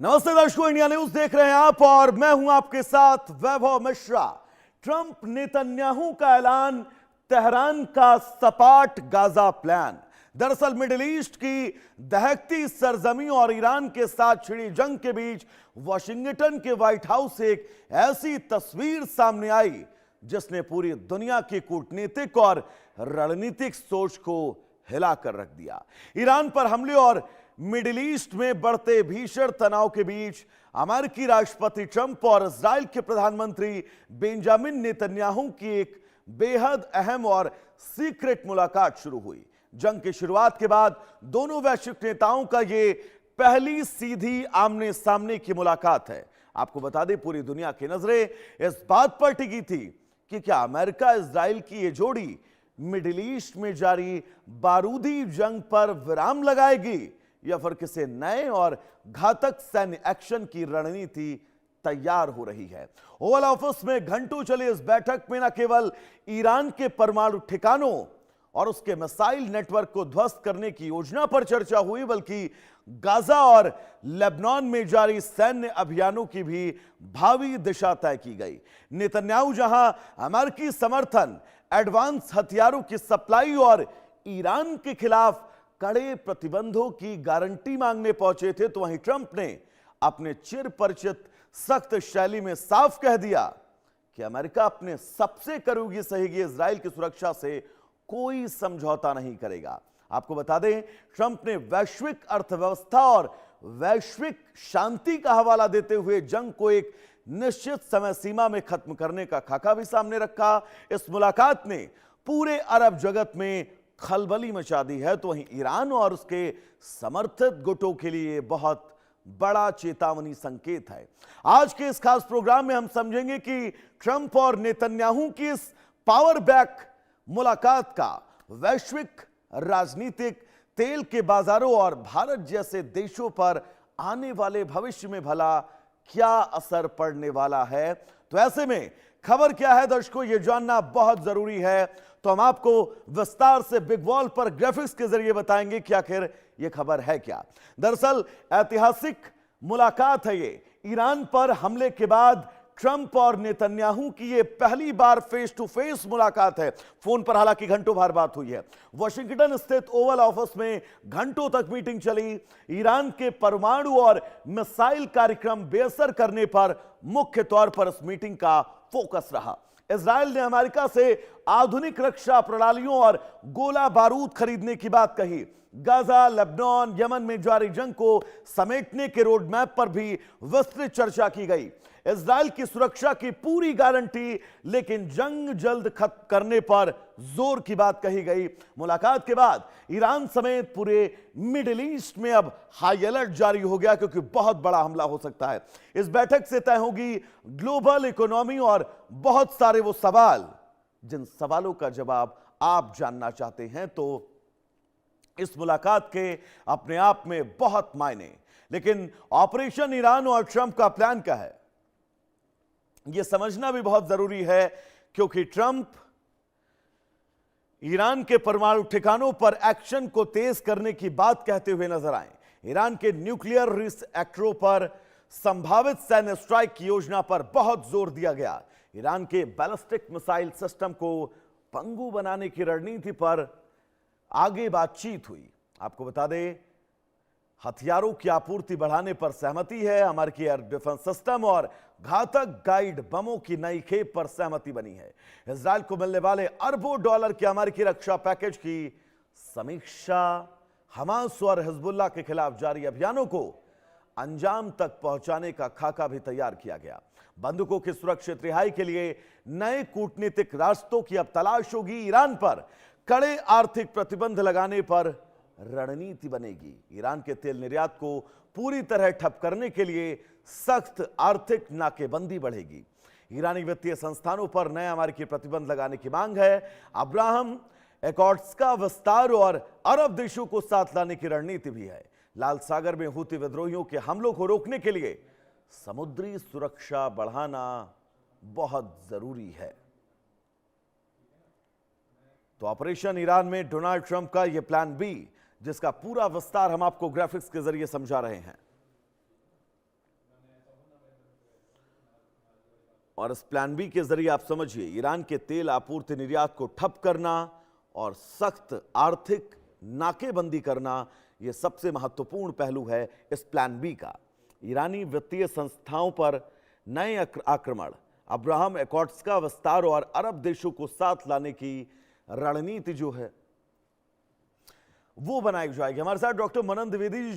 नमस्ते दर्शकों, India news देख रहे हैं आप और मैं हूं आपके साथ वैभव मिश्रा। ट्रंप नेतन्याहू का ऐलान, तेहरान का सपाट गाजा प्लान। दरअसल मिडिल ईस्ट की दहकती सरजमी और ईरान के साथ छिड़ी जंग के बीच वॉशिंगटन के व्हाइट हाउस से एक ऐसी तस्वीर सामने आई जिसने पूरी दुनिया की कूटनीतिक और रणनीतिक सोच को हिलाकर रख दिया। ईरान पर हमले और मिडिल ईस्ट में बढ़ते भीषण तनाव के बीच अमेरिकी राष्ट्रपति ट्रंप और इजराइल के प्रधानमंत्री बेंजामिन नेतन्याहू की एक बेहद अहम और सीक्रेट मुलाकात शुरू हुई। जंग की शुरुआत के बाद दोनों वैश्विक नेताओं का ये पहली सीधी आमने सामने की मुलाकात है। आपको बता दें, पूरी दुनिया की नजरें इस बात पर टिकी थी कि क्या अमेरिका इजराइल की ये जोड़ी मिडिल ईस्ट में जारी बारूदी जंग पर विराम लगाएगी या फिर किसी नए और घातक सैन्य एक्शन की रणनीति तैयार हो रही है। ओवल ऑफिस में घंटों चली इस बैठक में न केवल ईरान के परमाणु ठिकानों और उसके मिसाइल नेटवर्क को ध्वस्त करने की योजना पर चर्चा हुई, बल्कि गाजा और लेबनान में जारी सैन्य अभियानों की भी भावी दिशा तय की गई। नेतन्याहू जहां अमेरिकी समर्थन, एडवांस हथियारों की सप्लाई और ईरान के खिलाफ कड़े प्रतिबंधों की गारंटी मांगने पहुंचे थे, तो वहीं ट्रंप ने अपने चिर परिचित सख्त शैली में साफ कह दिया कि अमेरिका अपने सबसे करीबी सहयोगी इजराइल की सुरक्षा से कोई समझौता नहीं करेगा। आपको बता दें, ट्रंप ने वैश्विक अर्थव्यवस्था और वैश्विक शांति का हवाला देते हुए जंग को एक निश्चित समय सीमा में खत्म करने का खाका भी सामने रखा। इस मुलाकात ने पूरे अरब जगत में खलबली मचा दी है, तो वहीं ईरान और उसके समर्थित गुटों के लिए बहुत बड़ा चेतावनी संकेत है। आज के इस खास प्रोग्राम में हम समझेंगे कि ट्रंप और नेतन्याहू की इस पावर बैक मुलाकात का वैश्विक राजनीतिक, तेल के बाजारों और भारत जैसे देशों पर आने वाले भविष्य में भला क्या असर पड़ने वाला है। तो ऐसे में खबर क्या है दर्शकों, यह जानना बहुत जरूरी है। तो हम आपको विस्तार से बिग वॉल पर ग्राफिक्स के जरिए बताएंगे कि आखिर यह खबर है क्या। दरअसल ऐतिहासिक मुलाकात है ये। ईरान पर हमले के बाद ट्रंप और नेतन्याहू की यह पहली बार फेस टू फेस मुलाकात है। फोन पर हालांकि घंटों भर बात हुई है। वॉशिंगटन स्थित ओवल ऑफिस में घंटों तक मीटिंग चली। ईरान के परमाणु और मिसाइल कार्यक्रम बेअसर करने पर मुख्य तौर पर इस मीटिंग का फोकस रहा। इजराइल ने अमेरिका से आधुनिक रक्षा प्रणालियों और गोला बारूद खरीदने की बात कही। गाजा, लेबनान, यमन में जारी जंग को समेटने के रोड मैप पर भी विस्तृत चर्चा की गई। इजराइल की सुरक्षा की पूरी गारंटी, लेकिन जंग जल्द खत्म करने पर जोर की बात कही गई। मुलाकात के बाद ईरान समेत पूरे मिडिल ईस्ट में अब हाई अलर्ट जारी हो गया, क्योंकि बहुत बड़ा हमला हो सकता है। इस बैठक से तय होगी ग्लोबल इकोनॉमी और बहुत सारे वो सवाल जिन सवालों का जवाब आप जानना चाहते हैं। तो इस मुलाकात के अपने आप में बहुत मायने, लेकिन ऑपरेशन ईरान और ट्रंप का प्लान क्या है यह समझना भी बहुत जरूरी है, क्योंकि ट्रंप ईरान के परमाणु ठिकानों पर एक्शन को तेज करने की बात कहते हुए नजर आए। ईरान के न्यूक्लियर रिएक्टरों पर संभावित सैन्य स्ट्राइक की योजना पर बहुत जोर दिया गया। ईरान के बैलिस्टिक मिसाइल सिस्टम को पंगु बनाने की रणनीति पर आगे बातचीत हुई। आपको बता दें, हथियारों की आपूर्ति बढ़ाने पर सहमति है। अमेरिकी एयर डिफेंस सिस्टम और घातक गाइड बमों की नई खेप पर सहमति बनी है। इजराइल को मिलने वाले अरबों डॉलर के अमेरिकी रक्षा पैकेज की समीक्षा, हमास और हिजबुल्लाह के खिलाफ जारी अभियानों को अंजाम तक पहुंचाने का खाका भी तैयार किया गया। बंदूकों की सुरक्षित रिहाई के लिए नए कूटनीतिक रास्तों की अब तलाश होगी। ईरान पर कड़े आर्थिक प्रतिबंध लगाने पर रणनीति बनेगी। ईरान के तेल निर्यात को पूरी तरह ठप करने के लिए सख्त आर्थिक नाकेबंदी बढ़ेगी। ईरानी वित्तीय संस्थानों पर नए अमेरिकी प्रतिबंध लगाने की मांग है। अब्राहम एकॉर्ड्स का विस्तार और अरब देशों को साथ लाने की रणनीति भी है। लाल सागर में हूती विद्रोहियों के हमलों को रोकने के लिए समुद्री सुरक्षा बढ़ाना बहुत जरूरी है। तो ऑपरेशन ईरान में डोनाल्ड ट्रंप का यह प्लान बी, जिसका पूरा विस्तार हम आपको ग्राफिक्स के जरिए समझा रहे हैं। और इस प्लान बी के जरिए आप समझिए ईरान के तेल आपूर्ति निर्यात को ठप करना और सख्त आर्थिक नाकेबंदी करना, यह सबसे महत्वपूर्ण पहलू है इस प्लान बी का। ईरानी वित्तीय संस्थाओं पर नए आक्रमण, अब्राहम एकॉर्ड्स का विस्तार और अरब देशों को साथ लाने की रणनीति जो है वो बनाई जाएगी। हमारे साथ डॉक्टर मनन द्विवेदी जी